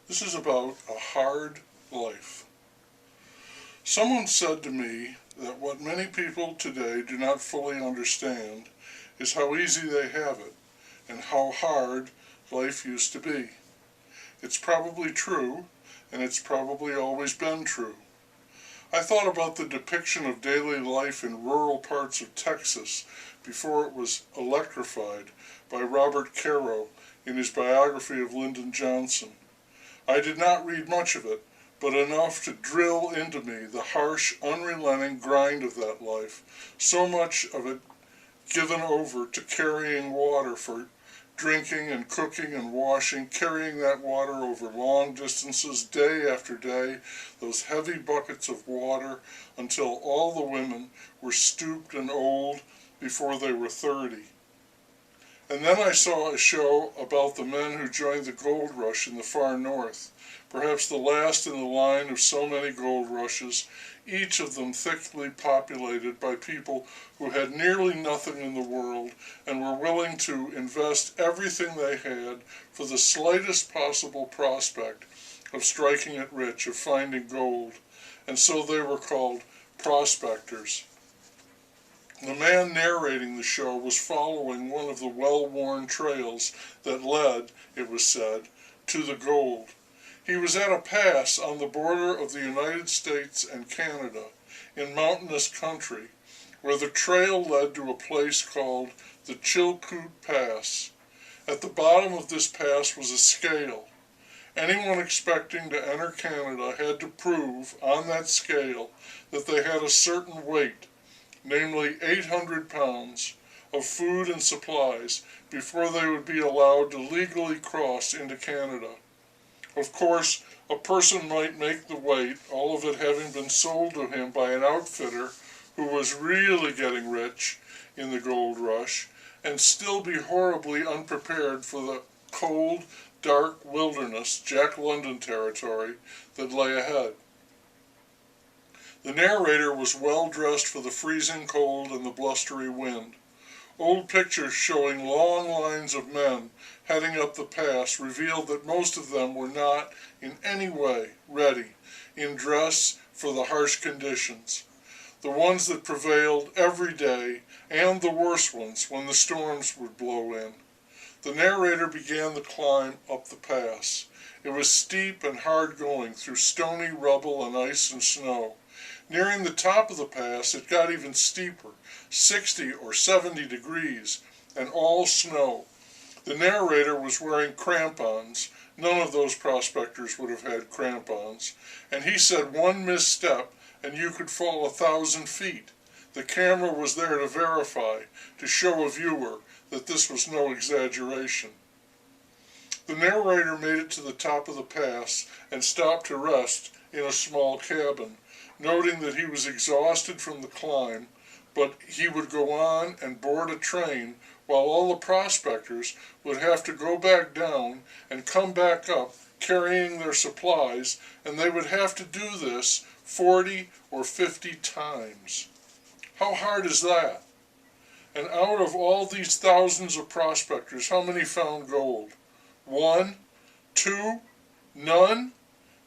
This is about a hard life. Someone said to me that what many people today do not fully understand is how easy they have it and how hard life used to be. It's probably true, and it's probably always been true. I thought about the depiction of daily life in rural parts of Texas before it was electrified by Robert Caro in his biography of Lyndon Johnson. I did not read much of it, but enough to drill into me the harsh, unrelenting grind of that life, so much of it given over to carrying water for drinking and cooking and washing, carrying that water over long distances, day after day, those heavy buckets of water, until all the women were stooped and old before they were 30. And then I saw a show about the men who joined the gold rush in the far north, perhaps the last in the line of so many gold rushes, each of them thickly populated by people who had nearly nothing in the world and were willing to invest everything they had for the slightest possible prospect of striking it rich, of finding gold. And so they were called prospectors. The man narrating the show was following one of the well-worn trails that led, it was said, to the gold. He was at a pass on the border of the United States and Canada, in mountainous country, where the trail led to a place called the Chilkoot Pass. At the bottom of this pass was a scale. Anyone expecting to enter Canada had to prove, on that scale, that they had a certain weight, namely 800 pounds, of food and supplies before they would be allowed to legally cross into Canada. Of course, a person might make the weight, all of it having been sold to him by an outfitter who was really getting rich in the gold rush, and still be horribly unprepared for the cold, dark wilderness, Jack London territory, that lay ahead. The narrator was well dressed for the freezing cold and the blustery wind. Old pictures showing long lines of men heading up the pass revealed that most of them were not in any way ready in dress for the harsh conditions, the ones that prevailed every day and the worse ones when the storms would blow in. The narrator began the climb up the pass. It was steep and hard going through stony rubble and ice and snow. Nearing the top of the pass, it got even steeper, 60 or 70 degrees, and all snow. The narrator was wearing crampons. None of those prospectors would have had crampons. And he said one misstep and you could fall 1,000 feet. The camera was there to verify, to show a viewer that this was no exaggeration. The narrator made it to the top of the pass and stopped to rest in a small cabin, noting that he was exhausted from the climb, but he would go on and board a train while all the prospectors would have to go back down and come back up carrying their supplies, and they would have to do this 40 or 50 times. How hard is that? And out of all these thousands of prospectors, how many found gold? 1? 2? None?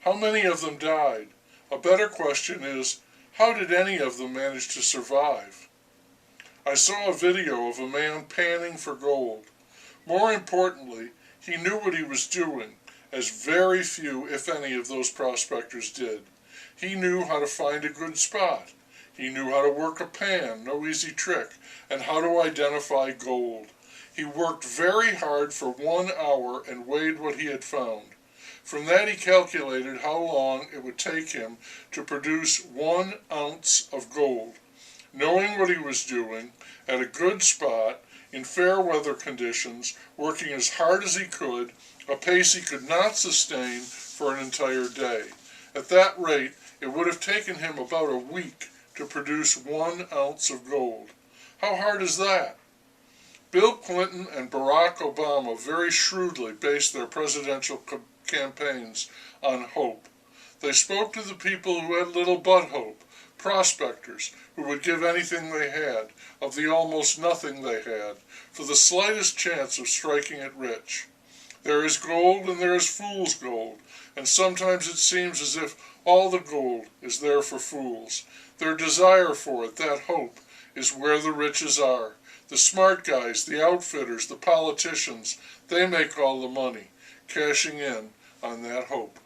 How many of them died? A better question is, how did any of them manage to survive? I saw a video of a man panning for gold. More importantly, he knew what he was doing, as very few, if any, of those prospectors did. He knew how to find a good spot. He knew how to work a pan, no easy trick, and how to identify gold. He worked very hard for 1 hour and weighed what he had found. From that he calculated how long it would take him to produce 1 ounce of gold. Knowing what he was doing, at a good spot, in fair weather conditions, working as hard as he could, a pace he could not sustain for an entire day. At that rate, it would have taken him about a week to produce 1 ounce of gold. How hard is that? Bill Clinton and Barack Obama very shrewdly based their presidential campaigns on hope. They spoke to the people who had little but hope, prospectors who would give anything they had, of the almost nothing they had, for the slightest chance of striking it rich. There is gold and there is fool's gold, and sometimes it seems as if all the gold is there for fools. Their desire for it, that hope, is where the riches are. The smart guys, the outfitters, the politicians, they make all the money, cashing in on that hope.